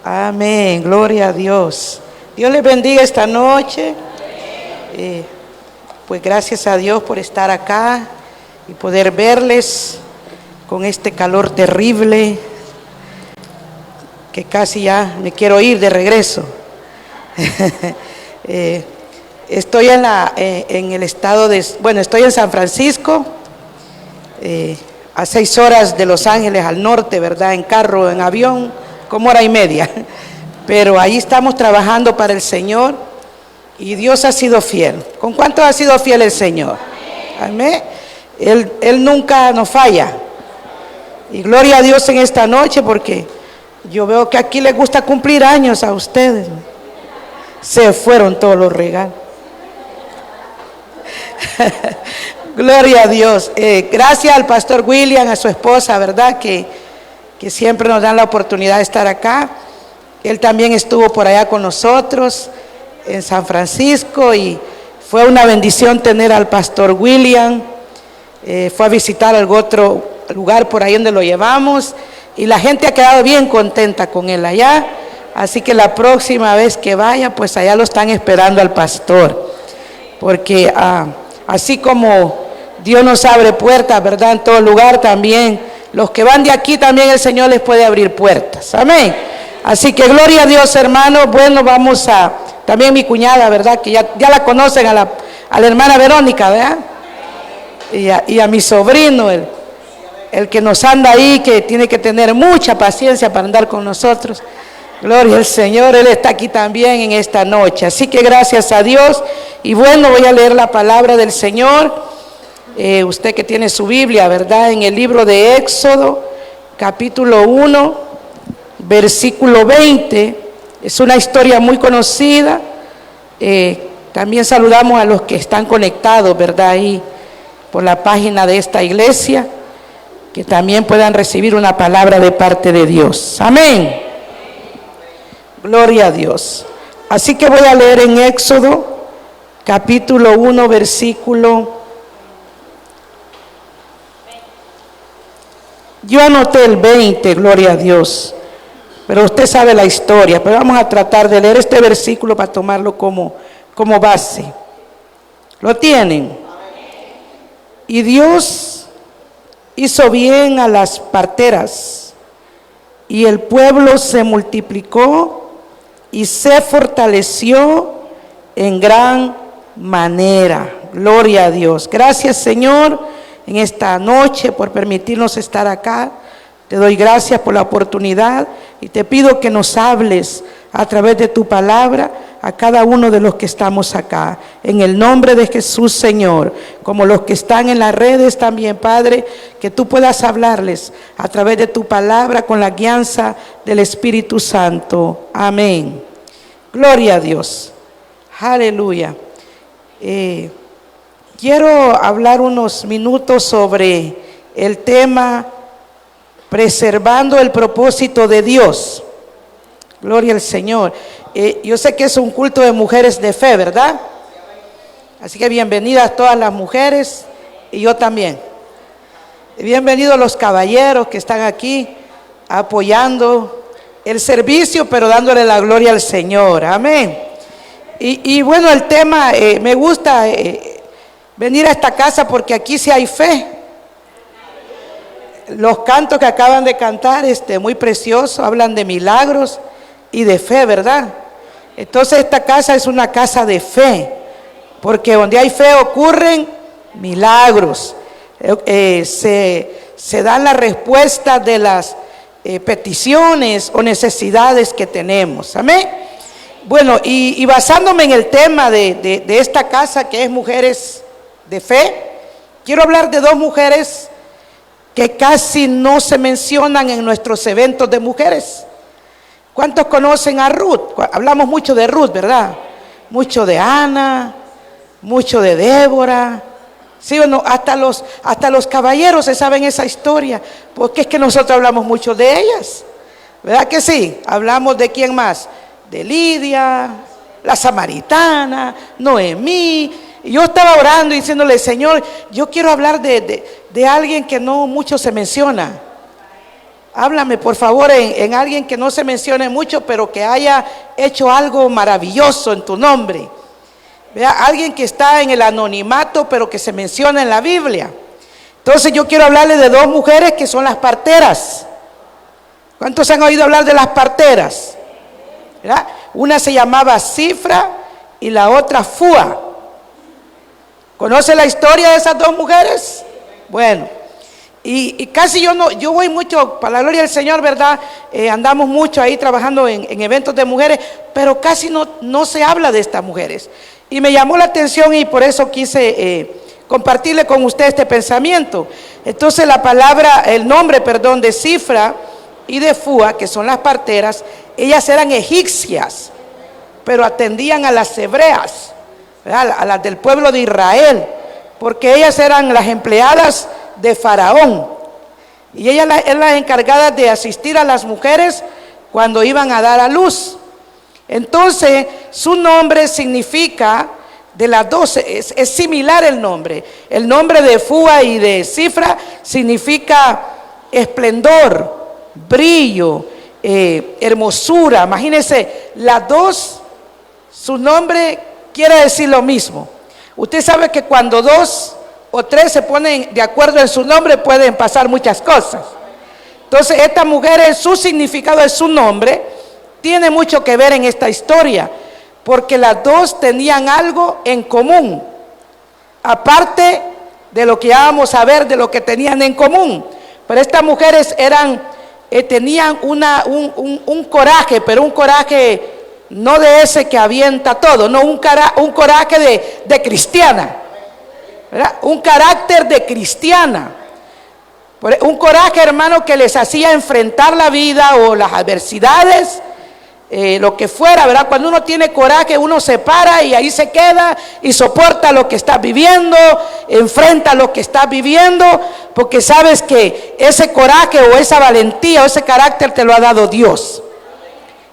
Amén, gloria a Dios. Dios les bendiga esta noche. Pues gracias a Dios por estar acá y poder verles con este calor terrible, que casi ya me quiero ir de regreso. Estoy en el estado de, estoy en San Francisco, a 6 horas de Los Ángeles al norte, ¿verdad? En carro, en avión, como hora y media. Pero ahí estamos trabajando para el Señor y Dios ha sido fiel. ¿Con cuánto ha sido fiel el Señor? Amén. Él nunca nos falla. Y gloria a Dios en esta noche, porque yo veo que aquí les gusta cumplir años a ustedes. Se fueron todos los regalos. Gloria a Dios. Gracias al pastor William, a su esposa, ¿verdad? Que siempre nos dan la oportunidad de estar acá. Él también estuvo por allá con nosotros en San Francisco y fue una bendición tener al pastor William. Fue a visitar algún otro lugar por ahí donde lo llevamos y la gente ha quedado bien contenta con él allá. Así que la próxima vez que vaya, pues allá lo están esperando al pastor. Porque así como Dios nos abre puertas, ¿verdad? En todo lugar también, los que van de aquí también el Señor les puede abrir puertas. Amén. Así que gloria a Dios, hermanos. Bueno, vamos a, también mi cuñada, ¿verdad? Que ya la conocen a la hermana Verónica, ¿verdad? Y a mi sobrino, el que nos anda ahí, que tiene que tener mucha paciencia para andar con nosotros. Gloria al Señor, Él está aquí también en esta noche. Así que gracias a Dios. Y bueno, voy a leer la palabra del Señor. Usted que tiene su Biblia, ¿verdad? En el libro de Éxodo, capítulo 1. Versículo 20, es una historia muy conocida. También saludamos a los que están conectados, ¿verdad? Ahí por la página de esta iglesia, que también puedan recibir una palabra de parte de Dios. Amén. Gloria a Dios. Así que voy a leer en Éxodo, capítulo 1, versículo. Yo anoté el 20, gloria a Dios. Pero usted sabe la historia, pero vamos a tratar de leer este versículo para tomarlo como base. ¿Lo tienen? Y Dios hizo bien a las parteras, y el pueblo se multiplicó y se fortaleció en gran manera. Gloria a Dios. Gracias, Señor, en esta noche por permitirnos estar acá. Te doy gracias por la oportunidad y te pido que nos hables a través de tu palabra a cada uno de los que estamos acá. En el nombre de Jesús, Señor, como los que están en las redes también, Padre, que tú puedas hablarles a través de tu palabra con la guianza del Espíritu Santo. Amén. Gloria a Dios. Aleluya. Quiero hablar unos minutos sobre el tema preservando el propósito de Dios. Gloria al Señor. Yo sé que es un culto de mujeres de fe, ¿verdad? Así que bienvenidas todas las mujeres y yo también. Bienvenidos los caballeros que están aquí apoyando el servicio, pero dándole la gloria al Señor. Amén. Y bueno, el tema, me gusta venir a esta casa porque aquí sí hay fe. Los cantos que acaban de cantar, muy preciosos, hablan de milagros y de fe, ¿verdad? Entonces esta casa es una casa de fe, porque donde hay fe ocurren milagros. Se dan las respuestas de las peticiones o necesidades que tenemos. Amén. Bueno, y basándome en el tema de esta casa que es mujeres de fe, quiero hablar de 2 mujeres que casi no se mencionan en nuestros eventos de mujeres. ¿Cuántos conocen a Ruth? Hablamos mucho de Ruth, ¿verdad? Mucho de Ana, mucho de Débora. ¿Sí o no? Hasta los caballeros se saben esa historia, porque es que nosotros hablamos mucho de ellas. ¿Verdad que sí? Hablamos de quién más, de Lidia, la samaritana, Noemí. Y yo estaba orando y diciéndole, Señor, yo quiero hablar de alguien que no mucho se menciona. Háblame, por favor, en alguien que no se mencione mucho, pero que haya hecho algo maravilloso en tu nombre. Vea, alguien que está en el anonimato, pero que se menciona en la Biblia. Entonces yo quiero hablarle de dos mujeres que son las parteras. ¿Cuántos han oído hablar de las parteras? ¿Verdad? Una se llamaba Cifra y la otra Fúa. ¿Conoce la historia de esas dos mujeres? Bueno, y casi yo voy mucho, para la gloria del Señor, ¿verdad? Andamos mucho ahí trabajando en eventos de mujeres, pero casi no se habla de estas mujeres. Y me llamó la atención y por eso quise compartirle con usted este pensamiento. Entonces el nombre de Cifra y de Fúa, que son las parteras, ellas eran egipcias, pero atendían a las hebreas, ¿verdad? A las del pueblo de Israel, porque ellas eran las empleadas de Faraón, y ellas eran las encargadas de asistir a las mujeres cuando iban a dar a luz. Entonces su nombre significa, de las dos es similar el nombre. El nombre de Fúa y de Cifra significa esplendor, brillo, hermosura. Imagínense, las dos, su nombre quiere decir lo mismo. Usted sabe que cuando dos o tres se ponen de acuerdo en su nombre pueden pasar muchas cosas. Entonces esta mujer, su significado de su nombre tiene mucho que ver en esta historia, porque las dos tenían algo en común, aparte de lo que ya vamos a ver de lo que tenían en común. Pero estas mujeres tenían un coraje, pero un coraje no de ese que avienta todo, no, un coraje de cristiana, ¿verdad? Un carácter de cristiana, un coraje, hermano, que les hacía enfrentar la vida o las adversidades, lo que fuera, ¿verdad? Cuando uno tiene coraje, uno se para y ahí se queda y soporta lo que está viviendo, enfrenta lo que está viviendo, porque sabes que ese coraje o esa valentía o ese carácter te lo ha dado Dios.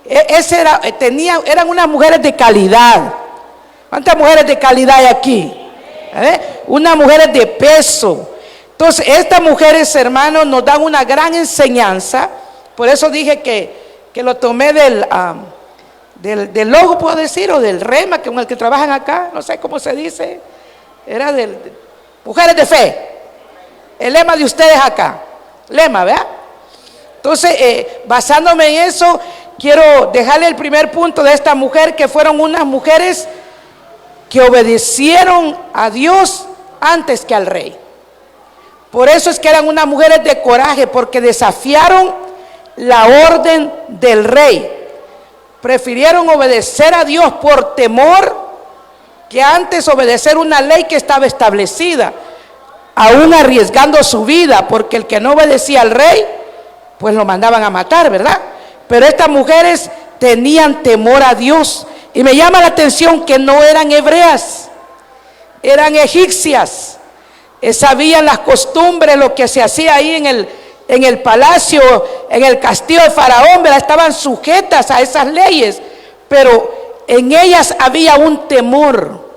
Eran unas mujeres de calidad. ¿Cuántas mujeres de calidad hay aquí? Unas mujeres de peso. Entonces estas mujeres, hermanos, nos dan una gran enseñanza. Por eso dije que lo tomé del logo, puedo decir, o del rema, con el que trabajan acá, no sé cómo se dice, era de mujeres de fe, el lema de ustedes acá, lema, ¿verdad? Entonces, basándome en eso, quiero dejarle el primer punto de esta mujer, que fueron unas mujeres que obedecieron a Dios antes que al rey. Por eso es que eran unas mujeres de coraje, porque desafiaron la orden del rey. Prefirieron obedecer a Dios por temor que antes obedecer una ley que estaba establecida, aún arriesgando su vida, porque el que no obedecía al rey pues lo mandaban a matar, ¿verdad? Pero estas mujeres tenían temor a Dios, y me llama la atención que no eran hebreas, eran egipcias. Sabían las costumbres, lo que se hacía ahí en el palacio, en el castillo de Faraón, ¿verdad? Estaban sujetas a esas leyes, pero en ellas había un temor.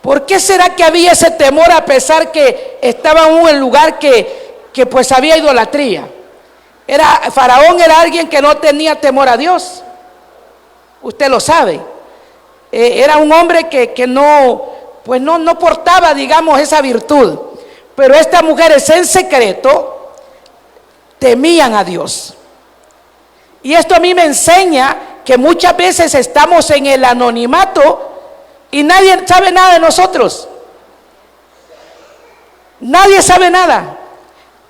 ¿Por qué será que había ese temor a pesar que estaban en un lugar que pues había idolatría? Faraón era alguien que no tenía temor a Dios, usted lo sabe. Era un hombre que no portaba, digamos, esa virtud. Pero estas mujeres en secreto temían a Dios. Y esto a mí me enseña que muchas veces estamos en el anonimato y nadie sabe nada de nosotros. Nadie sabe nada.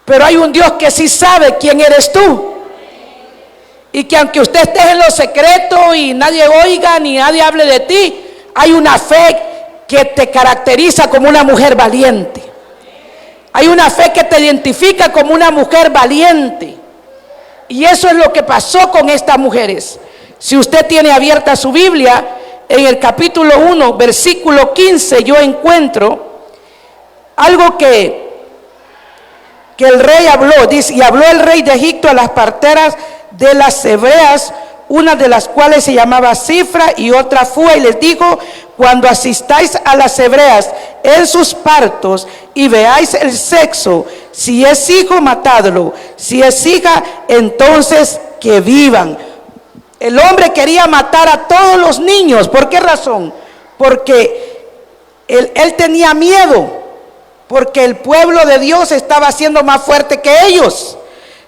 Pero hay un Dios que sí sabe quién eres tú. Y que aunque usted esté en lo secreto y nadie oiga ni nadie hable de ti, hay una fe que te caracteriza como una mujer valiente. Hay una fe que te identifica como una mujer valiente. Y eso es lo que pasó con estas mujeres. Si usted tiene abierta su Biblia, en el capítulo 1, versículo 15, yo encuentro algo que el rey habló. Dice: y habló el rey de Egipto a las parteras de las hebreas, una de las cuales se llamaba Cifra y otra Fúa, y les dijo: cuando asistáis a las hebreas en sus partos y veáis el sexo, Si es hijo, matadlo. Si es hija, entonces que vivan. El hombre quería matar a todos los niños. ¿Por qué razón? Porque él tenía miedo, porque el pueblo de Dios estaba siendo más fuerte que ellos.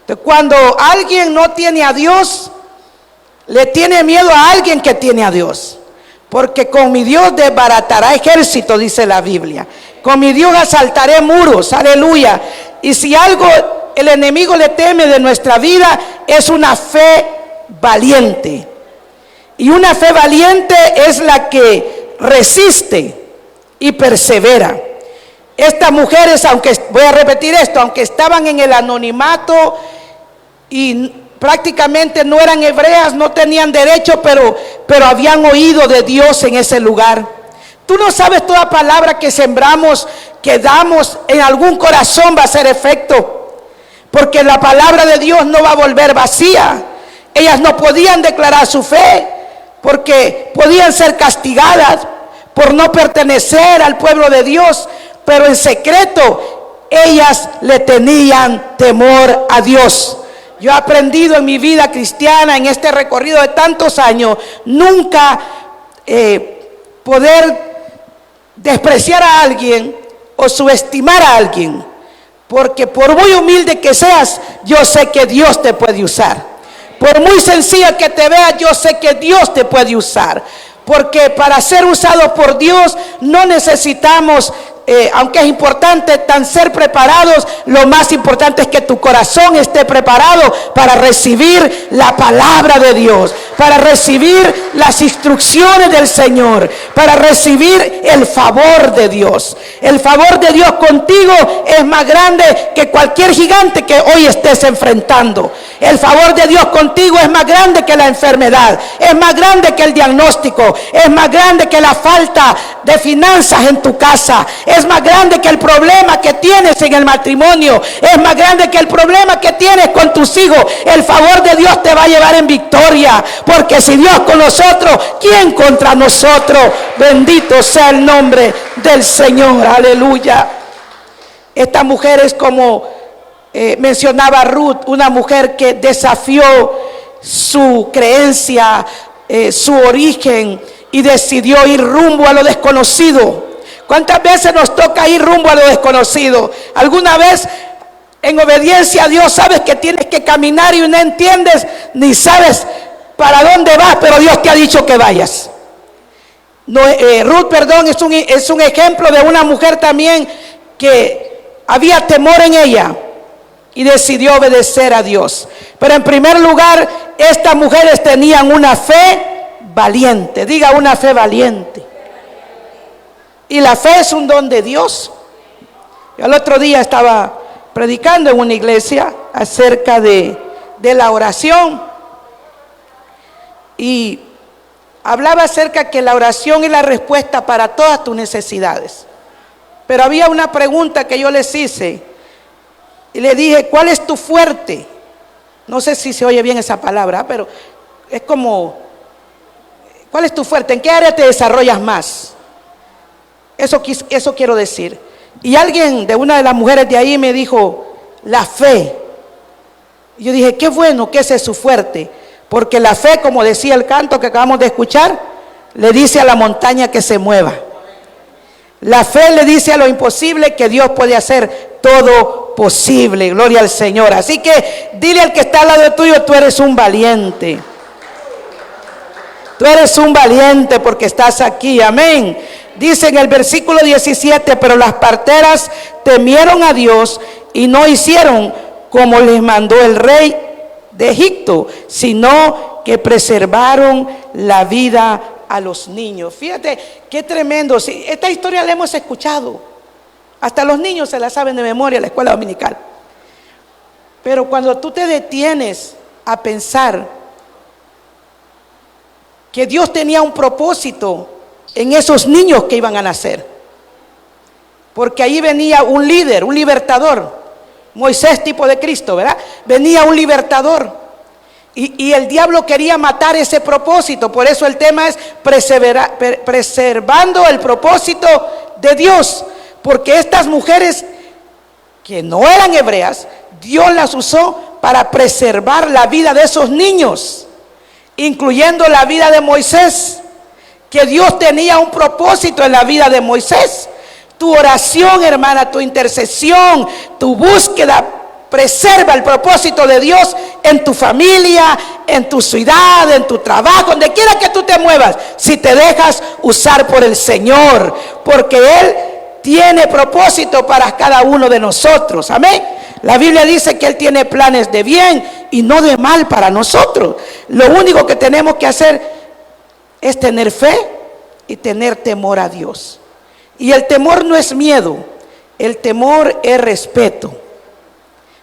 Entonces, cuando alguien no tiene a Dios, le tiene miedo a alguien que tiene a Dios. Porque con mi Dios desbaratará ejército, dice la Biblia. Con mi Dios asaltaré muros, aleluya. Y si algo el enemigo le teme de nuestra vida, es una fe valiente. Y una fe valiente es la que resiste y persevera. Estas mujeres, aunque, voy a repetir esto, aunque estaban en el anonimato y prácticamente no eran hebreas, no tenían derecho, pero habían oído de Dios en ese lugar. Tú no sabes, toda palabra que sembramos, que damos en algún corazón va a hacer efecto, porque la palabra de Dios no va a volver vacía. Ellas no podían declarar su fe porque podían ser castigadas por no pertenecer al pueblo de Dios, pero en secreto ellas le tenían temor a Dios. Yo he aprendido en mi vida cristiana, en este recorrido de tantos años, nunca poder despreciar a alguien o subestimar a alguien, porque por muy humilde que seas, yo sé que Dios te puede usar. Por muy sencilla que te veas, yo sé que Dios te puede usar, porque para ser usados por Dios no necesitamos, aunque es importante ser preparados, lo más importante es que tu corazón esté preparado para recibir la palabra de Dios, para recibir las instrucciones del Señor, para recibir el favor de Dios. El favor de Dios contigo es más grande que cualquier gigante que hoy estés enfrentando. El favor de Dios contigo es más grande que la enfermedad, es más grande que el diagnóstico, es más grande que la falta de finanzas en tu casa, es más grande que el problema que tienes en el matrimonio, es más grande que el problema que tienes con tus hijos. El favor de Dios te va a llevar en victoria, porque si Dios con nosotros, ¿quién contra nosotros? Bendito sea el nombre del Señor, aleluya. Esta mujer es como mencionaba Ruth, una mujer que desafió su creencia, su origen, y decidió ir rumbo a lo desconocido. ¿Cuántas veces nos toca ir rumbo a lo desconocido? ¿Alguna vez en obediencia a Dios sabes que tienes que caminar y no entiendes ni sabes para dónde vas, pero Dios te ha dicho que vayas? Ruth, es un ejemplo de una mujer también que había temor en ella y decidió obedecer a Dios. Pero en primer lugar, estas mujeres tenían una fe valiente. Diga, una fe valiente. Y la fe es un don de Dios. Yo el otro día estaba predicando en una iglesia acerca de la oración, y hablaba acerca que la oración es la respuesta para todas tus necesidades. Pero había una pregunta que yo les hice y le dije, ¿cuál es tu fuerte? No sé si se oye bien esa palabra, pero es como, ¿cuál es tu fuerte? ¿En qué área te desarrollas más? Eso quiero decir. Y alguien de una de las mujeres de ahí me dijo, la fe. Y yo dije, qué bueno que ese es su fuerte, porque la fe, como decía el canto que acabamos de escuchar, le dice a la montaña que se mueva. La fe le dice a lo imposible que Dios puede hacer todo posible. Gloria al Señor. Así que dile al que está al lado tuyo, tú eres un valiente. Tú eres un valiente porque estás aquí. Amén. Dice en el versículo 17, pero las parteras temieron a Dios y no hicieron como les mandó el rey de Egipto, sino que preservaron la vida a los niños. Fíjate qué tremendo. Esta historia la hemos escuchado, hasta los niños se la saben de memoria en la escuela dominical. Pero cuando tú te detienes a pensar que Dios tenía un propósito en esos niños que iban a nacer, porque ahí venía un líder, un libertador, Moisés tipo de Cristo, ¿verdad? Venía un libertador. Y el diablo quería matar ese propósito. Por eso el tema es preservando el propósito de Dios. Porque estas mujeres que no eran hebreas, Dios las usó para preservar la vida de esos niños, incluyendo la vida de Moisés, que Dios tenía un propósito en la vida de Moisés. Tu oración, hermana, tu intercesión, tu búsqueda preserva el propósito de Dios en tu familia, en tu ciudad, en tu trabajo, donde quiera que tú te muevas, si te dejas usar por el Señor, porque Él tiene propósito para cada uno de nosotros. Amén. La Biblia dice que Él tiene planes de bien y no de mal para nosotros. Lo único que tenemos que hacer es tener fe y tener temor a Dios. Y el temor no es miedo, el temor es respeto.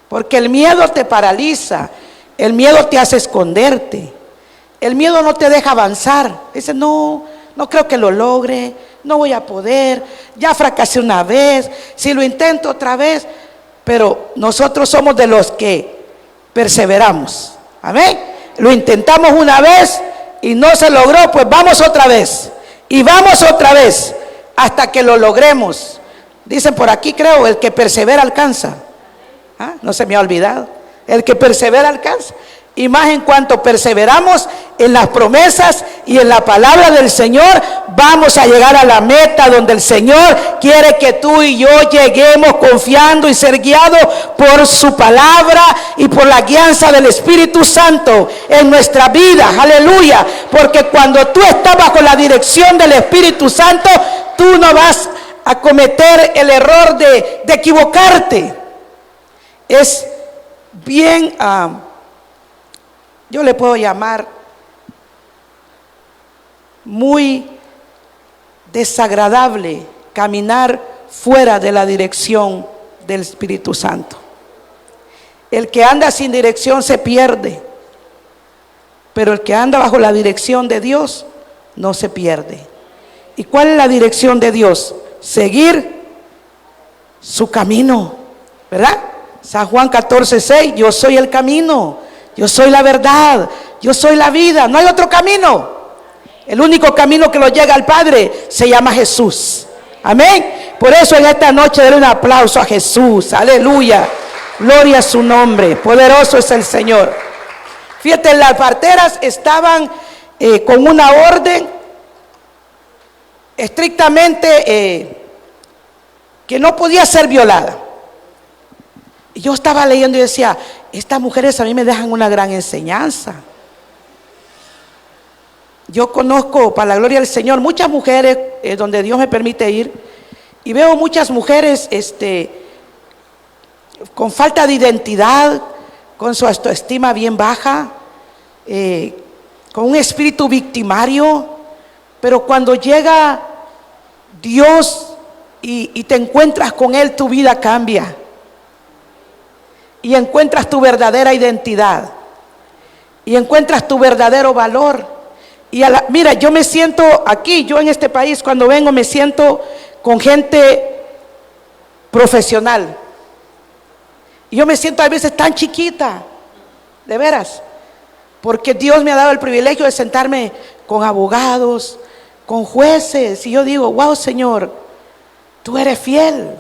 Porque el miedo te paraliza, el miedo te hace esconderte, el miedo no te deja avanzar. Dice, no creo que lo logre, no voy a poder, ya fracasé una vez, si lo intento otra vez. Pero nosotros somos de los que perseveramos. Amén. Lo intentamos una vez y no se logró, pues vamos otra vez. Y vamos otra vez hasta que lo logremos. Dicen por aquí, creo, el que persevera alcanza. ¿Ah? No se me ha olvidado. El que persevera alcanza. Y más en cuanto perseveramos en las promesas y en la palabra del Señor, vamos a llegar a la meta donde el Señor quiere que tú y yo lleguemos, confiando y ser guiados por su palabra y por la guianza del Espíritu Santo en nuestra vida. Aleluya. Porque cuando tú estás bajo la dirección del Espíritu Santo, tú no vas a cometer el error de equivocarte. Es bien, yo le puedo llamar muy desagradable caminar fuera de la dirección del Espíritu Santo. El que anda sin dirección se pierde, pero el que anda bajo la dirección de Dios no se pierde. ¿Y cuál es la dirección de Dios? Seguir su camino, ¿verdad? San Juan 14:6, yo soy el camino, yo soy la verdad, yo soy la vida, no hay otro camino. El único camino que lo llega al Padre se llama Jesús. Amén. Por eso en esta noche denle un aplauso a Jesús. Aleluya. Gloria a su nombre. Poderoso es el Señor. Fíjate, las parteras estaban con una orden estrictamente que no podía ser violada. Y yo estaba leyendo y decía, estas mujeres a mí me dejan una gran enseñanza. Yo conozco, para la gloria del Señor, muchas mujeres donde Dios me permite ir, y veo muchas mujeres con falta de identidad, con su autoestima bien baja, con un espíritu victimario. Pero cuando llega Dios y te encuentras con Él, tu vida cambia y encuentras tu verdadera identidad y encuentras tu verdadero valor. Y mira, yo me siento aquí, yo en este país, cuando vengo me siento con gente profesional. Y yo me siento a veces tan chiquita, de veras, porque Dios me ha dado el privilegio de sentarme con abogados, con jueces, y yo digo, wow, Señor, tú eres fiel.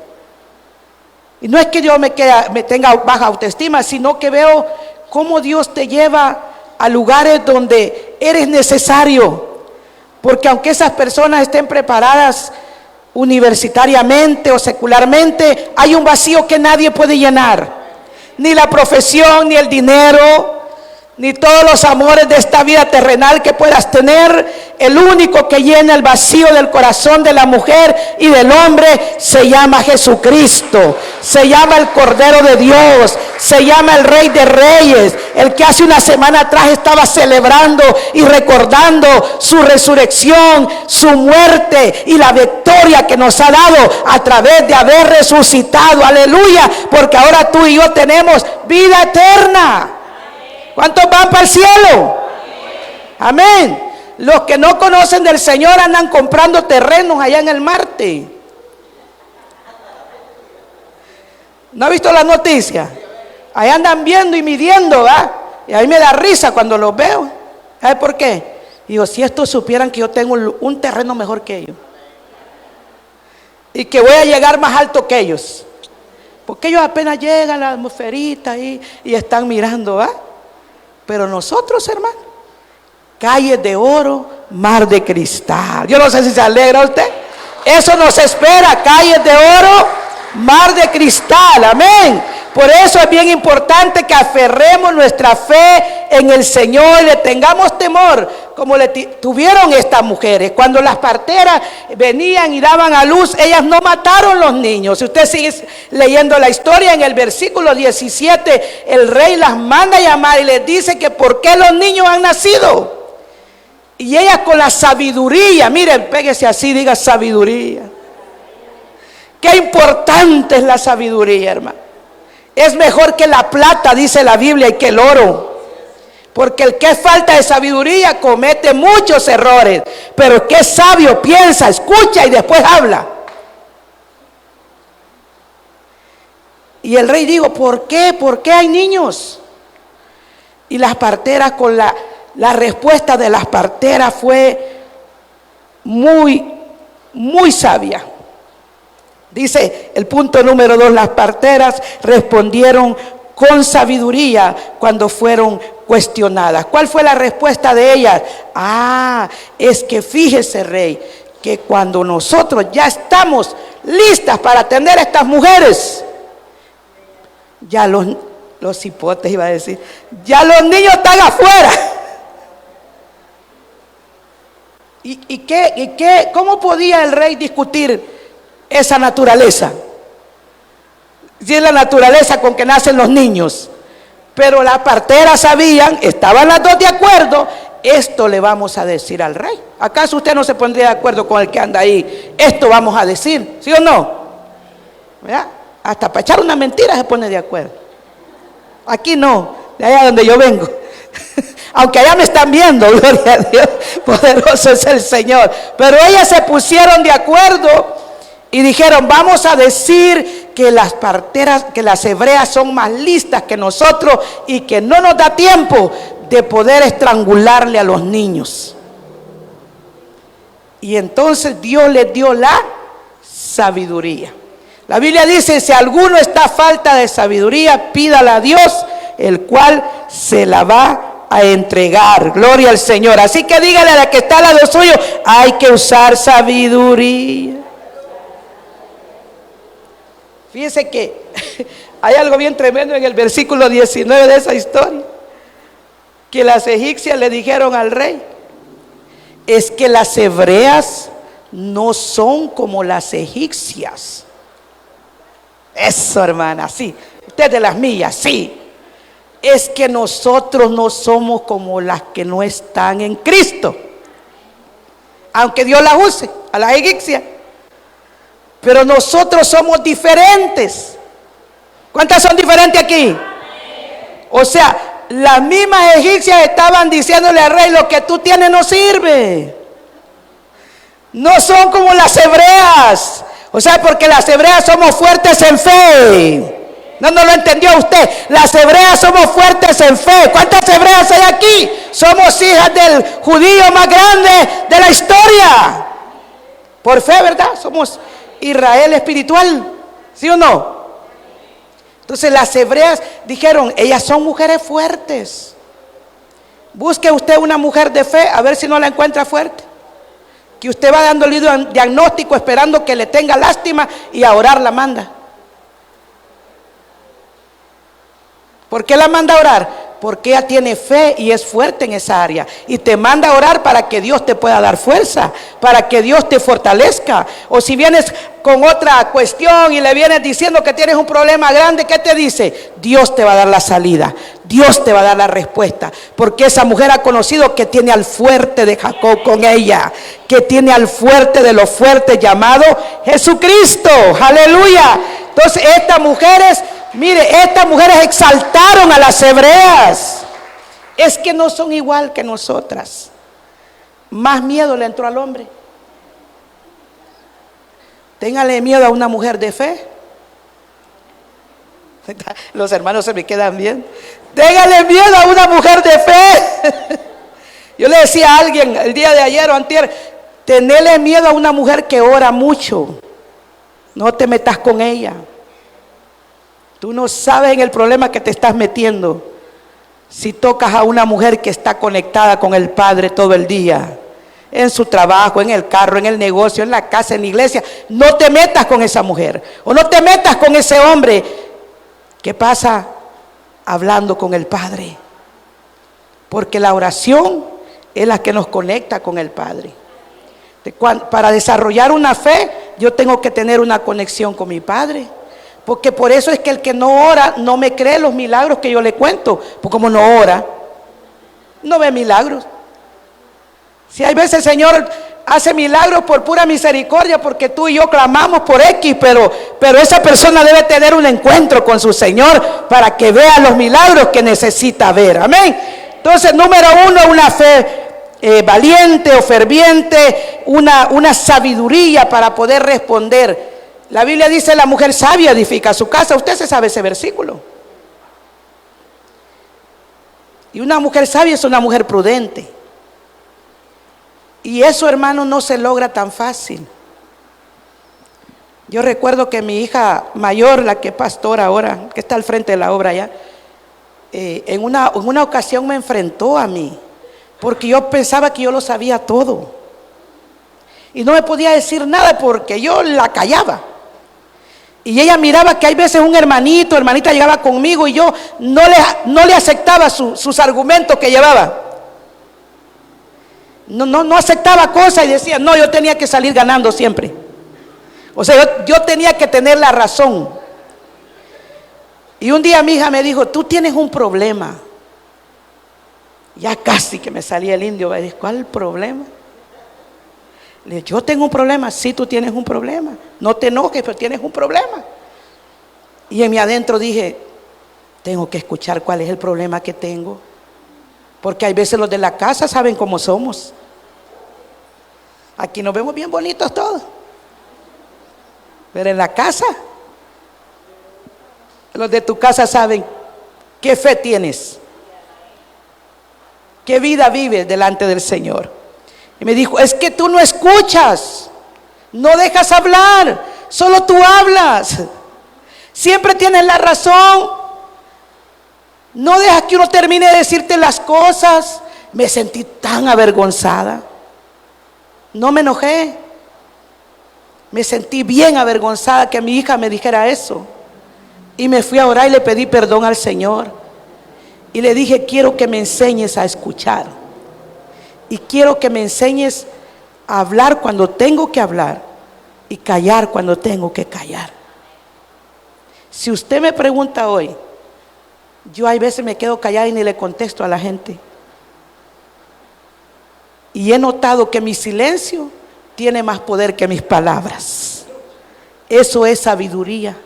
Y no es que Dios me tenga baja autoestima, sino que veo cómo Dios te lleva a lugares donde eres necesario. Porque aunque esas personas estén preparadas universitariamente o secularmente, hay un vacío que nadie puede llenar. Ni la profesión, ni el dinero, ni todos los amores de esta vida terrenal que puedas tener. El único que llena el vacío del corazón de la mujer y del hombre se llama Jesucristo, se llama el Cordero de Dios, se llama el Rey de Reyes, el que hace una semana atrás estaba celebrando y recordando su resurrección, su muerte y la victoria que nos ha dado a través de haber resucitado. Aleluya, porque ahora tú y yo tenemos vida eterna. ¿Cuántos van para el cielo? Amén. Los que no conocen del Señor andan comprando terrenos allá en el Marte. ¿No ha visto las noticias? Ahí andan viendo y midiendo, ¿verdad? Y a mí me da risa cuando los veo. ¿Sabes por qué? Digo, si estos supieran que yo tengo un terreno mejor que ellos y que voy a llegar más alto que ellos, Porque ellos apenas llegan, la atmosferita ahí, y están mirando, ¿va? Pero nosotros, hermano, calles de oro, mar de cristal. Yo no sé si se alegra usted. Eso nos espera, calles de oro, mar de cristal, amén. Por eso es bien importante que aferremos nuestra fe en el Señor y le tengamos temor, como le tuvieron estas mujeres. Cuando las parteras venían y daban a luz, ellas no mataron los niños. Si usted sigue leyendo la historia, en el versículo 17, el rey las manda a llamar y les dice que por qué los niños han nacido. Y ellas con la sabiduría, miren, pégese así, diga sabiduría. Qué importante es la sabiduría, hermano. Es mejor que la plata, dice la Biblia, y que el oro. Porque el que falta de sabiduría comete muchos errores. Pero el que es sabio piensa, escucha y después habla. Y el rey dijo, ¿por qué? ¿Por qué hay niños? Y las parteras, con la respuesta de las parteras fue muy, muy sabia. Dice el punto número 2, las parteras respondieron con sabiduría cuando fueron cuestionadas. ¿Cuál fue la respuesta de ellas? Es que fíjese, rey, que cuando nosotros ya estamos listas para atender a estas mujeres, ya los hipotes, iba a decir, ya los niños están afuera. ¿Cómo podía el rey discutir esa naturaleza? Si es la naturaleza con que nacen los niños. Pero las parteras sabían, estaban las dos de acuerdo, esto le vamos a decir al rey. ¿Acaso usted no se pondría de acuerdo con el que anda ahí? Esto vamos a decir, ¿sí o no? ¿Verdad? Hasta para echar una mentira se pone de acuerdo. Aquí no, de allá donde yo vengo. Aunque allá me están viendo, gloria a Dios, poderoso es el Señor. Pero ellas se pusieron de acuerdo y dijeron, vamos a decir que las parteras, que las hebreas son más listas que nosotros y que no nos da tiempo de poder estrangularle a los niños. Y entonces Dios les dio la sabiduría. La Biblia dice, si alguno está a falta de sabiduría, pídala a Dios, el cual se la va a entregar. Gloria al Señor. Así que dígale a la que está al lado suyo, hay que usar sabiduría. Fíjese que hay algo bien tremendo en el versículo 19 de esa historia, que las egipcias le dijeron al rey, es que las hebreas no son como las egipcias. Eso, hermana, sí. Usted de las mías, sí. Es que nosotros no somos como las que no están en Cristo. Aunque Dios las use, a las egipcias. Pero nosotros somos diferentes. ¿Cuántas son diferentes aquí? O sea, las mismas egipcias estaban diciéndole al rey, lo que tú tienes no sirve. No son como las hebreas. O sea, porque las hebreas somos fuertes en fe. No lo entendió usted. Las hebreas somos fuertes en fe. ¿Cuántas hebreas hay aquí? Somos hijas del judío más grande de la historia. Por fe, ¿verdad? Somos Israel espiritual, ¿sí o no? Entonces las hebreas dijeron, ellas son mujeres fuertes. Busque usted una mujer de fe, a ver si no la encuentra fuerte. Que usted va dándole diagnóstico esperando que le tenga lástima y a orar la manda. ¿Por qué la manda a orar? Porque ella tiene fe y es fuerte en esa área. Y te manda a orar para que Dios te pueda dar fuerza, para que Dios te fortalezca. O si vienes con otra cuestión y le vienes diciendo que tienes un problema grande, ¿qué te dice? Dios te va a dar la salida, Dios te va a dar la respuesta. Porque esa mujer ha conocido que tiene al fuerte de Jacob con ella, que tiene al fuerte de los fuertes llamado Jesucristo. Aleluya. Entonces estas mujeres, mire, estas mujeres exaltaron a las hebreas. Es que no son igual que nosotras. Más miedo le entró al hombre. Téngale miedo a una mujer de fe. Los hermanos se me quedan bien. Téngale miedo a una mujer de fe. Yo le decía a alguien el día de ayer o antier, tenele miedo a una mujer que ora mucho. No te metas con ella. Tú no sabes en el problema que te estás metiendo si tocas a una mujer que está conectada con el Padre todo el día, en su trabajo, en el carro, en el negocio, en la casa, en la iglesia. No te metas con esa mujer o no te metas con ese hombre que pasa hablando con el Padre, porque la oración es la que nos conecta con el Padre. Para desarrollar una fe, yo tengo que tener una conexión con mi Padre. Porque por eso es que el que no ora no me cree los milagros que yo le cuento. Porque como no ora, no ve milagros. Si hay veces el Señor hace milagros por pura misericordia, porque tú y yo clamamos por X, pero esa persona debe tener un encuentro con su Señor para que vea los milagros que necesita ver. Amén. Entonces, número uno, una fe valiente o ferviente, una sabiduría para poder responder. La Biblia dice: la mujer sabia edifica su casa. Usted se sabe ese versículo. Y una mujer sabia es una mujer prudente. Y eso, hermano, no se logra tan fácil. Yo recuerdo que mi hija mayor, la que es pastora ahora, que está al frente de la obra ya, en una ocasión me enfrentó a mí, porque yo pensaba que yo lo sabía todo. Y no me podía decir nada porque yo la callaba. Y ella miraba que hay veces un hermanita llegaba conmigo y yo no le aceptaba sus argumentos que llevaba. No aceptaba cosas y decía: no, yo tenía que salir ganando siempre. O sea, yo tenía que tener la razón. Y un día mi hija me dijo: tú tienes un problema. Ya casi que me salía el indio. Me dijo: ¿cuál es el problema? Le dije: yo tengo un problema. Sí, tú tienes un problema. No te enojes, pero tienes un problema. Y en mi adentro dije: tengo que escuchar cuál es el problema que tengo. Porque hay veces los de la casa saben cómo somos. Aquí nos vemos bien bonitos todos. Pero en la casa, los de tu casa saben qué fe tienes, qué vida vives delante del Señor. Y me dijo: es que tú no escuchas, no dejas hablar, solo tú hablas. Siempre tienes la razón. No dejas que uno termine de decirte las cosas. Me sentí tan avergonzada. No me enojé. Me sentí bien avergonzada que mi hija me dijera eso. Y me fui a orar y le pedí perdón al Señor. Y le dije: quiero que me enseñes a escuchar. Y quiero que me enseñes a hablar cuando tengo que hablar y callar cuando tengo que callar. Si usted me pregunta hoy, yo hay veces me quedo callada y ni le contesto a la gente. Y he notado que mi silencio tiene más poder que mis palabras. Eso es sabiduría.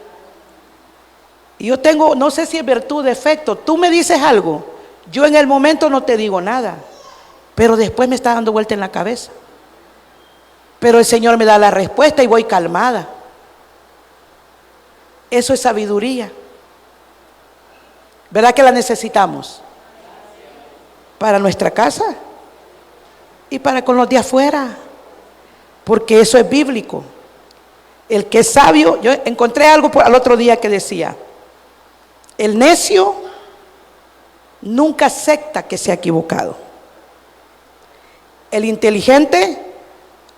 Y yo tengo, no sé si es virtud o defecto. Tú me dices algo, yo en el momento no te digo nada, pero después me está dando vuelta en la cabeza. Pero el Señor me da la respuesta y voy calmada. Eso es sabiduría. ¿Verdad que la necesitamos? Para nuestra casa y para con los de afuera, porque eso es bíblico. El que es sabio, yo encontré algo al otro día que decía: el necio nunca acepta que se ha equivocado. El inteligente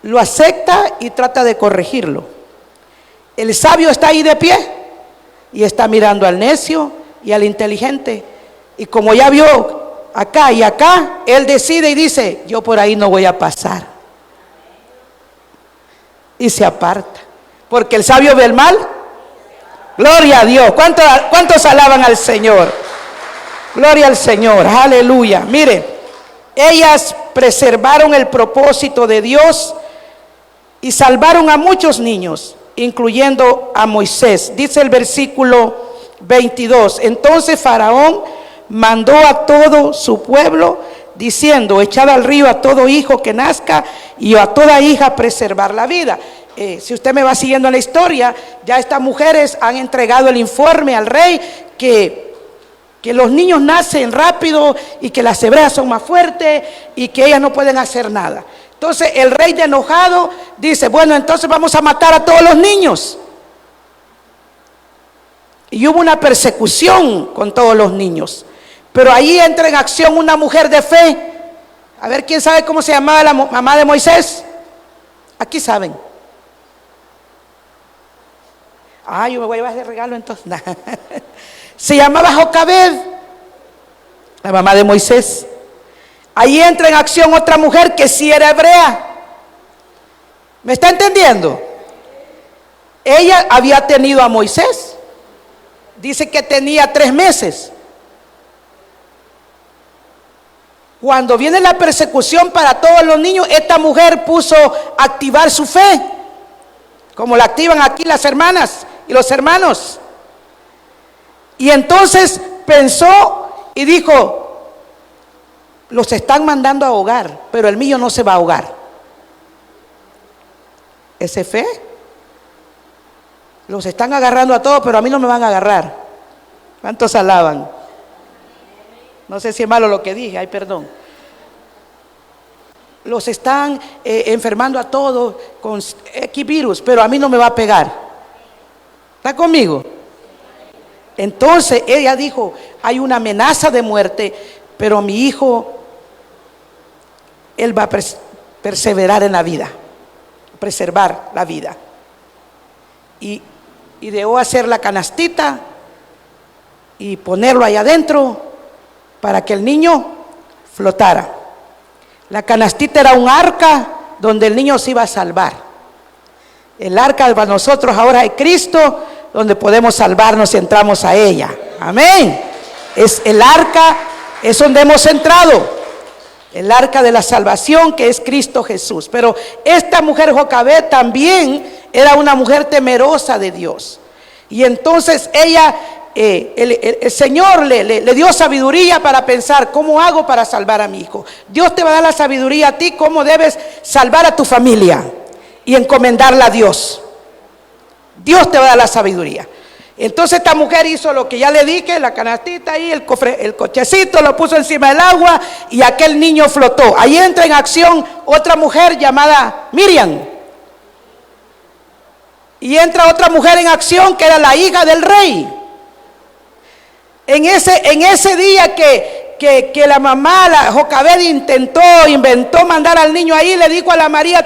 lo acepta y trata de corregirlo. El sabio está ahí de pie y está mirando al necio y al inteligente, y como ya vio acá y acá, él decide y dice: yo por ahí no voy a pasar, y se aparta, porque el sabio ve el mal. Gloria a Dios. ¿Cuántos alaban al Señor? Gloria al Señor, aleluya. Mire, ellas preservaron el propósito de Dios y salvaron a muchos niños, incluyendo a Moisés. Dice el versículo 22: entonces Faraón mandó a todo su pueblo diciendo: echad al río a todo hijo que nazca y a toda hija preservar la vida. Si usted me va siguiendo en la historia, ya estas mujeres han entregado el informe al rey que los niños nacen rápido y que las hebreas son más fuertes y que ellas no pueden hacer nada. Entonces el rey, de enojado, dice: bueno, entonces vamos a matar a todos los niños. y hubo una persecución con todos los niños. Pero ahí entra en acción una mujer de fe. A ver, ¿quién sabe cómo se llamaba la mamá de Moisés? Aquí saben. Yo me voy a llevar ese regalo entonces. Se llamaba Jocabed, la mamá de Moisés. Ahí entra en acción otra mujer que sí era hebrea. ¿Me está entendiendo? Ella había tenido a Moisés. Dice que tenía 3 meses. Cuando viene la persecución para todos los niños, esta mujer puso a activar su fe, como la activan aquí las hermanas y los hermanos. Y entonces pensó y dijo: los están mandando a ahogar, pero el mío no se va a ahogar. ¿Ese fe? Los están agarrando a todos, pero a mí no me van a agarrar. ¿Cuántos alaban? No sé si es malo lo que dije, ay, perdón. Los están enfermando a todos con X virus, pero a mí no me va a pegar. ¿Está conmigo? Entonces ella dijo: hay una amenaza de muerte, pero mi hijo, él va a perseverar en la vida, preservar la vida. Y dejó hacer la canastita y ponerlo ahí adentro para que el niño flotara. La canastita era un arca donde el niño se iba a salvar. El arca para nosotros ahora es Cristo, donde podemos salvarnos si entramos a ella. Amén. Es el arca, es donde hemos entrado. El arca de la salvación, que es Cristo Jesús. Pero esta mujer Jocabed también era una mujer temerosa de Dios. Y entonces ella, el Señor le dio sabiduría para pensar: ¿cómo hago para salvar a mi hijo? Dios te va a dar la sabiduría a ti, cómo debes salvar a tu familia y encomendarla a Dios. Dios te va a dar la sabiduría. Entonces esta mujer hizo lo que ya le dije: la canastita ahí, el cochecito, lo puso encima del agua y aquel niño flotó. Ahí entra en acción otra mujer llamada Miriam. Y entra otra mujer en acción que era la hija del rey. En ese día que la mamá, la Jocabed, inventó mandar al niño ahí, le dijo a la María,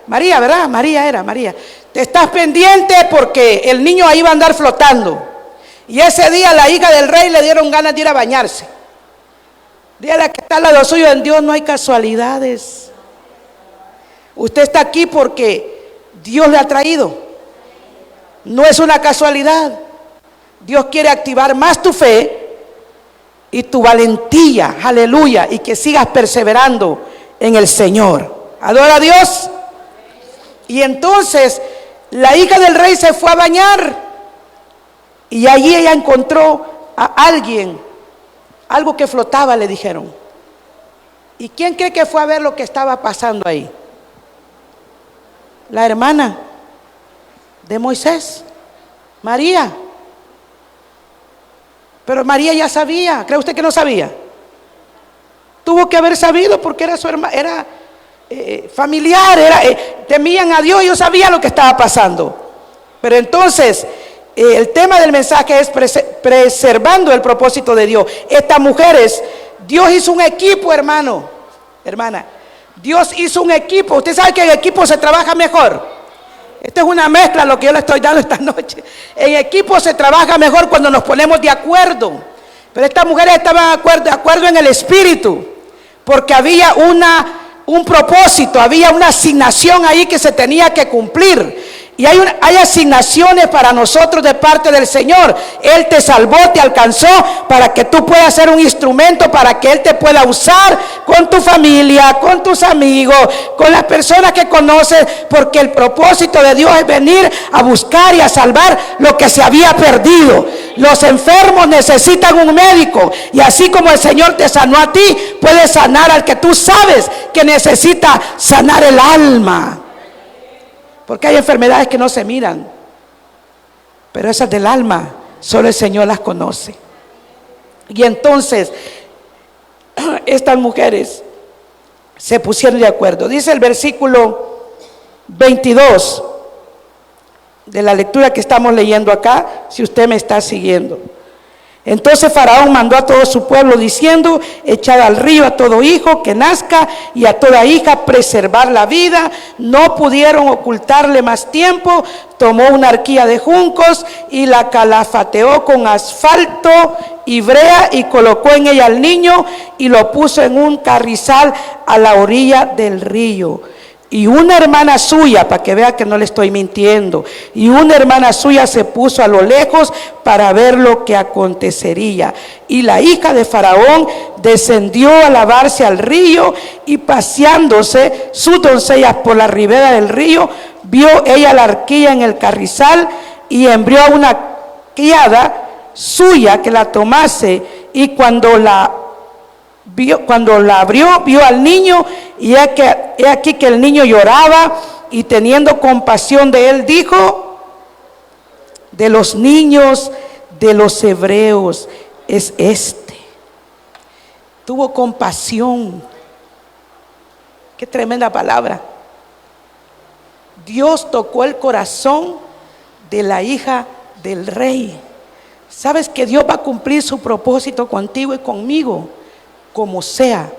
María, ¿verdad? María, te estás pendiente porque el niño ahí va a andar flotando. Y ese día la hija del rey le dieron ganas de ir a bañarse. Dígale que está al lado suyo: en Dios no hay casualidades. Usted está aquí porque Dios le ha traído. No es una casualidad. Dios quiere activar más tu fe y tu valentía, aleluya, y que sigas perseverando en el Señor. Adora a Dios. Y entonces la hija del rey se fue a bañar y allí ella encontró a alguien, algo que flotaba, le dijeron. ¿Y quién cree que fue a ver lo que estaba pasando ahí? La hermana de Moisés, María. Pero María ya sabía. ¿Cree usted que no sabía? Tuvo que haber sabido porque era su hermana, era familiar, temían a Dios. Yo sabía lo que estaba pasando. Pero entonces el tema del mensaje es preservando el propósito de Dios. Estas mujeres, Dios hizo un equipo, hermano, hermana. Dios hizo un equipo. Usted sabe que en equipo se trabaja mejor. Esta es una mezcla lo que yo le estoy dando esta noche. En equipo se trabaja mejor cuando nos ponemos de acuerdo. Pero estas mujeres estaban de acuerdo en el espíritu, porque había un propósito, había una asignación ahí que se tenía que cumplir. Y hay asignaciones para nosotros de parte del Señor. Él te salvó, te alcanzó para que tú puedas ser un instrumento, para que Él te pueda usar con tu familia, con tus amigos, con las personas que conoces, porque el propósito de Dios es venir a buscar y a salvar lo que se había perdido. Los enfermos necesitan un médico, y así como el Señor te sanó a ti, puedes sanar al que tú sabes que necesita sanar el alma. Porque hay enfermedades que no se miran, pero esas del alma solo el Señor las conoce. Y entonces estas mujeres se pusieron de acuerdo. Dice el versículo 22: de la lectura que estamos leyendo acá, si usted me está siguiendo. Entonces Faraón mandó a todo su pueblo diciendo: echad al río a todo hijo que nazca y a toda hija preservar la vida. No pudieron ocultarle más tiempo. Tomó una arquilla de juncos y la calafateó con asfalto y brea y colocó en ella al niño y lo puso en un carrizal a la orilla del río. Y una hermana suya, para que vea que no le estoy mintiendo, y una hermana suya se puso a lo lejos para ver lo que acontecería. Y la hija de Faraón descendió a lavarse al río, y paseándose sus doncellas por la ribera del río, vio ella la arquilla en el carrizal y envió a una criada suya que la tomase. Y cuando la abrió, vio al niño, y he aquí que el niño lloraba, y teniendo compasión de él, dijo: de los niños de los hebreos es este. Tuvo compasión. Qué tremenda palabra. Dios tocó el corazón de la hija del rey. ¿Sabes que Dios va a cumplir su propósito contigo y conmigo? Como sea,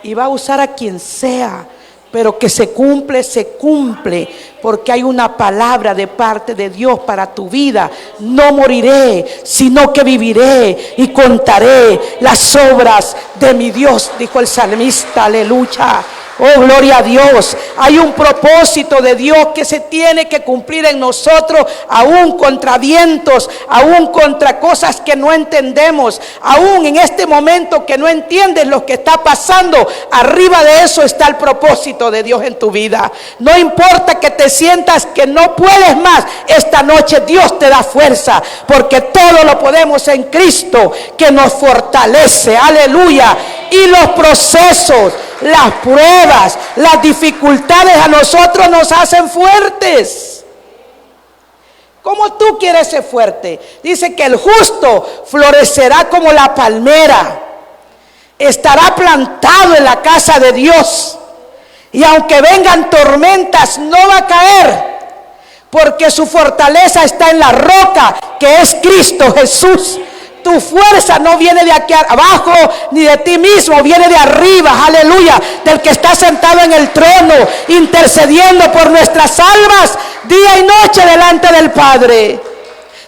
y va a usar a quien sea, pero que se cumple, porque hay una palabra de parte de Dios para tu vida. No moriré, sino que viviré y contaré las obras de mi Dios, dijo el salmista. Aleluya. Oh, gloria a Dios. Hay un propósito de Dios que se tiene que cumplir en nosotros, aún contra vientos, aún contra cosas que no entendemos, aún en este momento que no entiendes lo que está pasando. Arriba de eso está el propósito de Dios en tu vida. No importa que te sientas que no puedes más, esta noche Dios te da fuerza, porque todo lo podemos en Cristo que nos fortalece. Aleluya. Y los procesos, las pruebas, las dificultades a nosotros nos hacen fuertes. ¿Cómo tú quieres ser fuerte? Dice que el justo florecerá como la palmera, estará plantado en la casa de Dios, y aunque vengan tormentas no va a caer, porque su fortaleza está en la roca que es Cristo Jesús. Tu fuerza no viene de aquí abajo ni de ti mismo, viene de arriba. Aleluya. Del que está sentado en el trono, intercediendo por nuestras almas día y noche delante del Padre.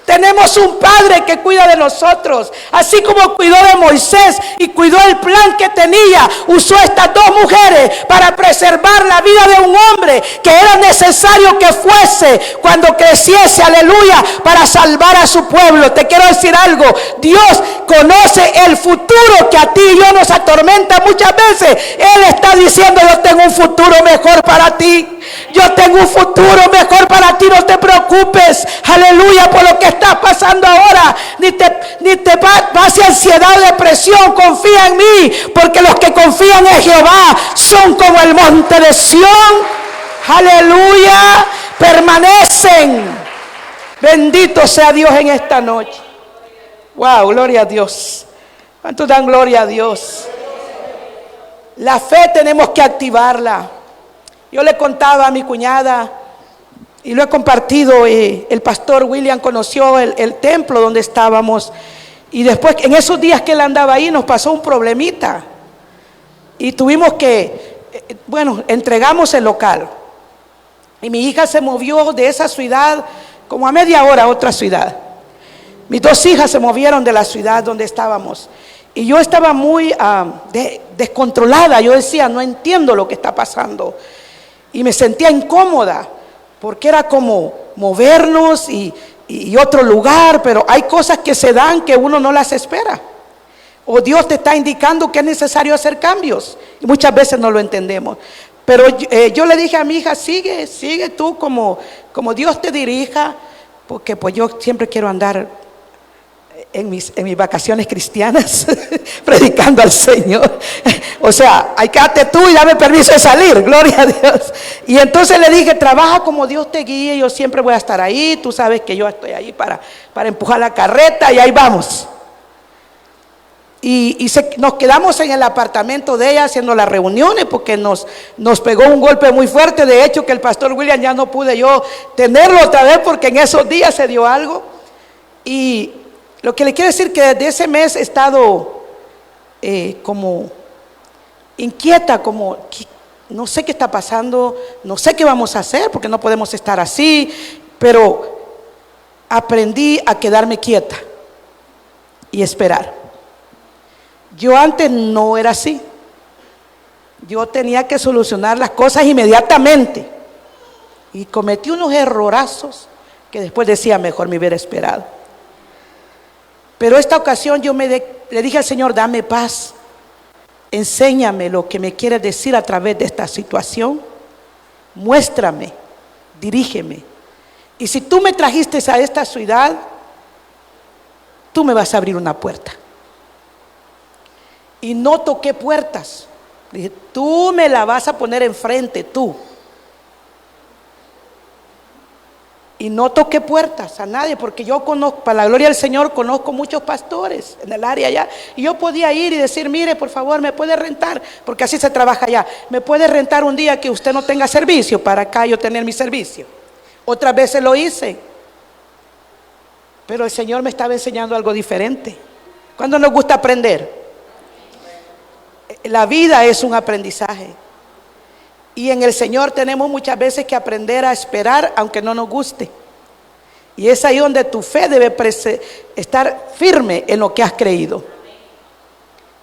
Tenemos un Padre que cuida de nosotros, así como cuidó de Moisés y cuidó el plan que tenía. Usó estas dos mujeres para preservar la vida de un hombre que era necesario que fuese cuando creciese, aleluya, para salvar a su pueblo. Te quiero decir algo: Dios conoce el futuro que a ti y yo nos atormenta muchas veces. Él está diciendo: yo tengo un futuro mejor para ti. Yo tengo un futuro mejor para ti, no te preocupes, aleluya, por lo que está pasando ahora. Ni te pase ansiedad o depresión, confía en mí, porque los que confían en Jehová son como el monte de Sión. Aleluya, permanecen. Bendito sea Dios en esta noche. Wow, gloria a Dios. ¿Cuántos dan gloria a Dios? La fe tenemos que activarla. Yo le contaba a mi cuñada, y lo he compartido, el pastor William conoció el templo donde estábamos, y después, en esos días que él andaba ahí, nos pasó un problemita, y tuvimos que, entregamos el local, y mi hija se movió de esa ciudad como a media hora a otra ciudad. Mis dos hijas se movieron de la ciudad donde estábamos, y yo estaba muy descontrolada. Yo decía: no entiendo lo que está pasando. Y me sentía incómoda, porque era como movernos y otro lugar, pero hay cosas que se dan que uno no las espera. O Dios te está indicando que es necesario hacer cambios, y muchas veces no lo entendemos. Pero yo le dije a mi hija: sigue tú como Dios te dirija, porque pues yo siempre quiero andar en mis vacaciones cristianas predicando al Señor. O sea, ahí quédate tú y dame permiso de salir, gloria a Dios. Y entonces le dije: trabaja como Dios te guíe, yo siempre voy a estar ahí, tú sabes que yo estoy ahí para empujar la carreta, y ahí vamos. nos quedamos en el apartamento de ella haciendo las reuniones porque nos pegó un golpe muy fuerte. De hecho, que el pastor William ya no pude yo tenerlo otra vez porque en esos días se dio algo. Y lo que le quiero decir que desde ese mes he estado como inquieta, como no sé qué está pasando, no sé qué vamos a hacer porque no podemos estar así, pero aprendí a quedarme quieta y esperar. Yo antes no era así. Yo tenía que solucionar las cosas inmediatamente y cometí unos errorazos que después decía mejor me hubiera esperado. Pero esta ocasión yo le dije al Señor, dame paz, enséñame lo que me quieres decir a través de esta situación, muéstrame, dirígeme. Y si tú me trajiste a esta ciudad, tú me vas a abrir una puerta. Y no toqué puertas. Dije, tú me la vas a poner enfrente, tú. Y no toqué puertas a nadie, porque yo conozco, para la gloria del Señor, conozco muchos pastores en el área allá. Y yo podía ir y decir, mire, por favor, me puede rentar, porque así se trabaja allá. Me puede rentar un día que usted no tenga servicio, para acá yo tener mi servicio. Otras veces lo hice. Pero el Señor me estaba enseñando algo diferente. ¿Cuándo nos gusta aprender? La vida es un aprendizaje. Y en el Señor tenemos muchas veces que aprender a esperar aunque no nos guste. Y es ahí donde tu fe debe estar firme en lo que has creído.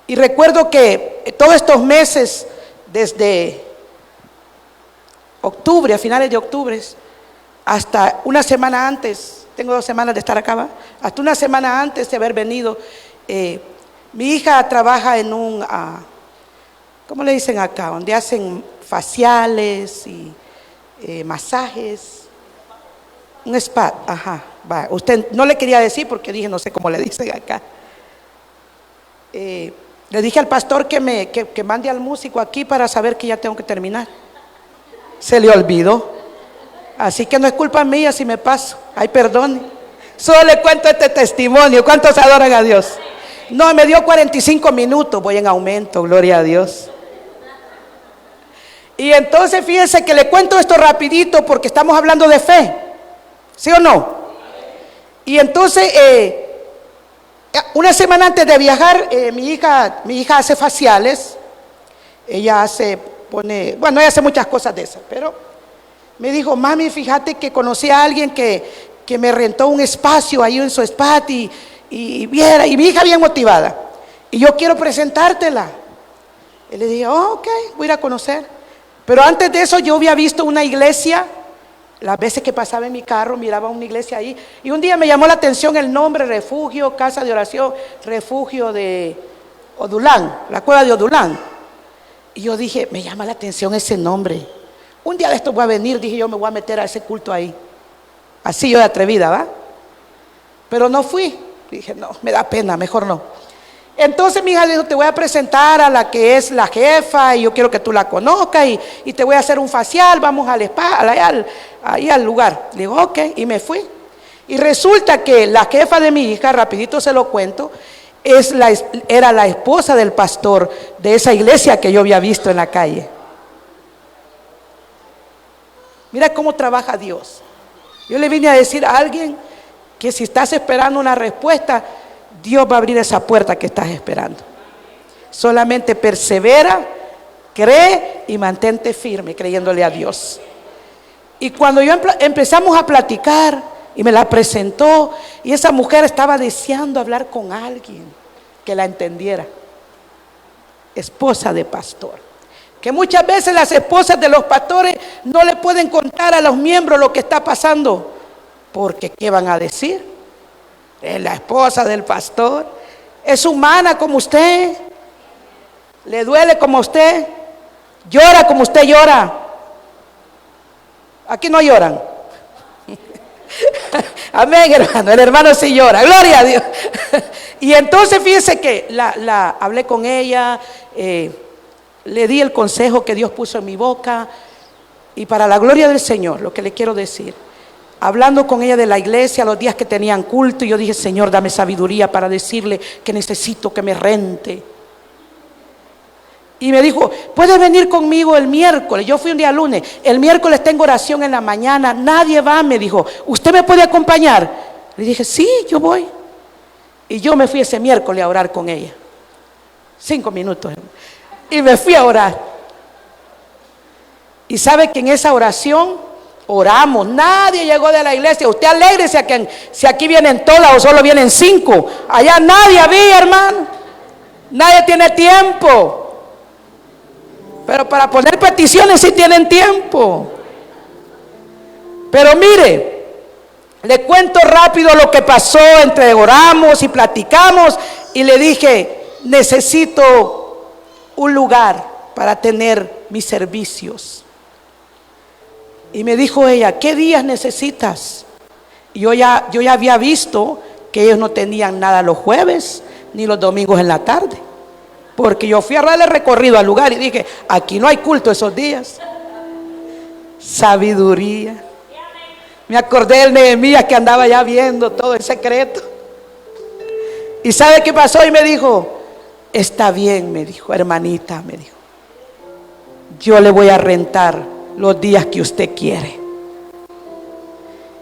Y recuerdo que todos estos meses, desde octubre, a finales de octubre, hasta una semana antes, tengo 2 semanas de estar acá, ¿va? Hasta una semana antes de haber venido, mi hija trabaja en un, ¿cómo le dicen acá? Donde hacen faciales y masajes, un spa, ajá, va. Usted no le quería decir porque dije, no sé cómo le dicen acá. Le dije al pastor que mande al músico aquí para saber que ya tengo que terminar. Se le olvidó. Así que no es culpa mía si me paso. Ay, perdone. Solo le cuento este testimonio. ¿Cuántos adoran a Dios? No, me dio 45 minutos. Voy en aumento, gloria a Dios. Y entonces fíjense que le cuento esto rapidito porque estamos hablando de fe. ¿Sí o no? Y entonces, una semana antes de viajar, mi hija hace faciales. Ella ella hace muchas cosas de esas, pero me dijo, mami, fíjate que conocí a alguien que me rentó un espacio ahí en su spa y viera, y mi hija bien motivada. Y yo quiero presentártela. Y le dije, ok, voy a ir a conocer. Pero antes de eso yo había visto una iglesia, las veces que pasaba en mi carro, miraba una iglesia ahí. Y un día me llamó la atención el nombre, Refugio, Casa de Oración, Refugio de Odulán, la cueva de Odulán. Y yo dije, me llama la atención ese nombre. Un día de esto voy a venir, dije yo, me voy a meter a ese culto ahí. Así yo de atrevida, ¿va? Pero no fui. Dije, no, me da pena, mejor no. Entonces mi hija dijo, te voy a presentar a la que es la jefa y yo quiero que tú la conozcas y te voy a hacer un facial, vamos al spa, ahí al lugar. Le digo, ok, y me fui. Y resulta que la jefa de mi hija, rapidito se lo cuento, era la esposa del pastor de esa iglesia que yo había visto en la calle. Mira cómo trabaja Dios. Yo le vine a decir a alguien que si estás esperando una respuesta, Dios va a abrir esa puerta que estás esperando. Solamente persevera, cree y mantente firme creyéndole a Dios. Y cuando empezamos a platicar y me la presentó, y esa mujer estaba deseando hablar con alguien que la entendiera. Esposa de pastor. Que muchas veces las esposas de los pastores no le pueden contar a los miembros lo que está pasando, porque ¿qué van a decir? Es la esposa del pastor, es humana como usted, le duele como usted, llora como usted llora. Aquí no lloran. Amén, hermano. El hermano sí llora, gloria a Dios. Y entonces fíjese que hablé con ella, le di el consejo que Dios puso en mi boca. Y para la gloria del Señor, lo que le quiero decir, hablando con ella de la iglesia, los días que tenían culto, y yo dije, Señor, dame sabiduría para decirle que necesito que me rente. Y me dijo, ¿puedes venir conmigo el miércoles? Yo fui un día lunes, el miércoles tengo oración en la mañana, nadie va, me dijo, ¿usted me puede acompañar? Le dije, sí, yo voy. Y yo me fui ese miércoles a orar con ella, 5 minutos, y me fui a orar. Y sabe que en esa oración oramos, nadie llegó de la iglesia. Usted alégrese si aquí vienen todas o solo vienen 5. Allá nadie había, hermano. Nadie tiene tiempo. Pero para poner peticiones sí tienen tiempo. Pero mire, le cuento rápido lo que pasó. Entre oramos y platicamos, y le dije, necesito un lugar para tener mis servicios. Y me dijo ella, ¿qué días necesitas? Y yo ya había visto que ellos no tenían nada los jueves ni los domingos en la tarde, porque yo fui a darle recorrido al lugar y dije, aquí no hay culto esos días. Sabiduría. Me acordé del Nehemías que andaba ya viendo todo el secreto. ¿Y sabe qué pasó? Y me dijo, está bien, me dijo, hermanita, me dijo, yo le voy a rentar los días que usted quiere.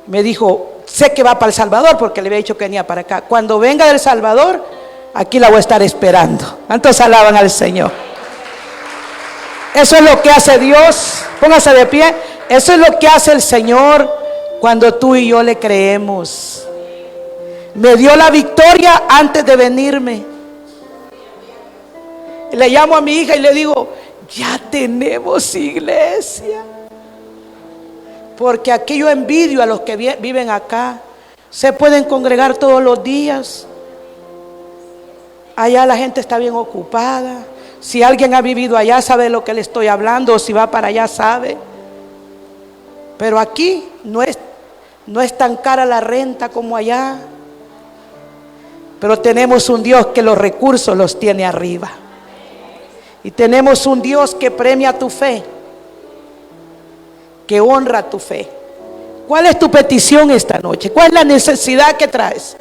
Me dijo, sé que va para El Salvador, porque le había dicho que venía para acá. Cuando venga del Salvador, aquí la voy a estar esperando. ¿Cuántos alaban al Señor? Eso es lo que hace Dios. Póngase de pie. Eso es lo que hace el Señor cuando tú y yo le creemos. Me dio la victoria antes de venirme. Le llamo a mi hija y le digo, ya tenemos iglesia. Porque aquí yo envidio a los que viven acá. Se pueden congregar todos los días. Allá la gente está bien ocupada. Si alguien ha vivido allá sabe de lo que le estoy hablando, o si va para allá sabe. Pero aquí no es tan cara la renta como allá. Pero tenemos un Dios que los recursos los tiene arriba. Y tenemos un Dios que premia tu fe, que honra tu fe. ¿Cuál es tu petición esta noche? ¿Cuál es la necesidad que traes?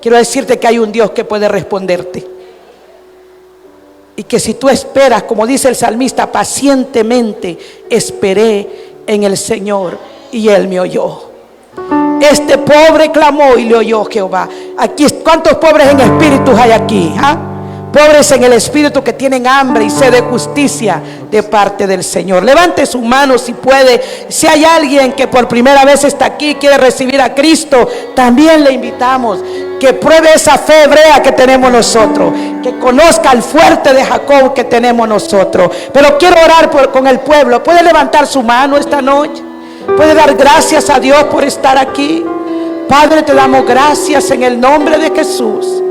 Quiero decirte que hay un Dios que puede responderte. Y que si tú esperas, como dice el salmista, pacientemente esperé en el Señor y Él me oyó. Este pobre clamó y le oyó Jehová. Aquí, ¿cuántos pobres en espíritu hay aquí? Pobres en el espíritu que tienen hambre y sed de justicia de parte del Señor. Levante su mano si puede. Si hay alguien que por primera vez está aquí, quiere recibir a Cristo, también le invitamos que pruebe esa fe hebrea que tenemos nosotros, que conozca el fuerte de Jacob que tenemos nosotros. Pero quiero orar con el pueblo. ¿Puede levantar su mano esta noche? ¿Puede dar gracias a Dios por estar aquí? Padre, te damos gracias en el nombre de Jesús,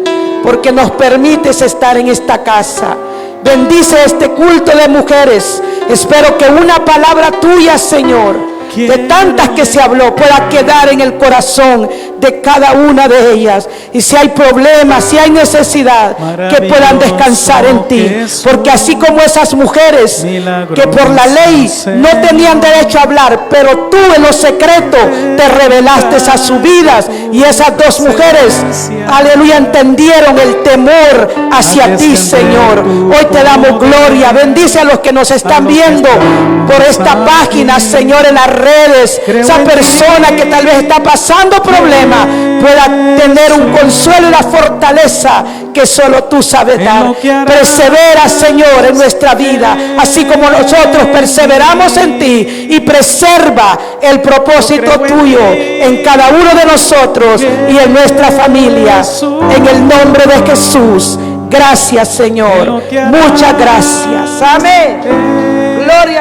porque nos permites estar en esta casa. Bendice este culto de mujeres. Espero que una palabra tuya, Señor, de tantas que se habló, pueda quedar en el corazón de cada una de ellas. Y si hay problemas, si hay necesidad, que puedan descansar en ti. Porque así como esas mujeres que por la ley no tenían derecho a hablar, pero tú en lo secreto te revelaste a sus vidas, y esas dos mujeres, aleluya, entendieron el temor hacia ti, Señor. Hoy te damos gloria. Bendice a los que nos están viendo por esta página, Señor, en las redes. Esa persona que tal vez está pasando problemas pueda tener un consuelo y la fortaleza que solo tú sabes dar. Persevera, Señor, en nuestra vida, así como nosotros perseveramos en ti, y preserva el propósito tuyo en cada uno de nosotros y en nuestra familia. En el nombre de Jesús. Gracias, Señor. Muchas gracias. Amén. Gloria.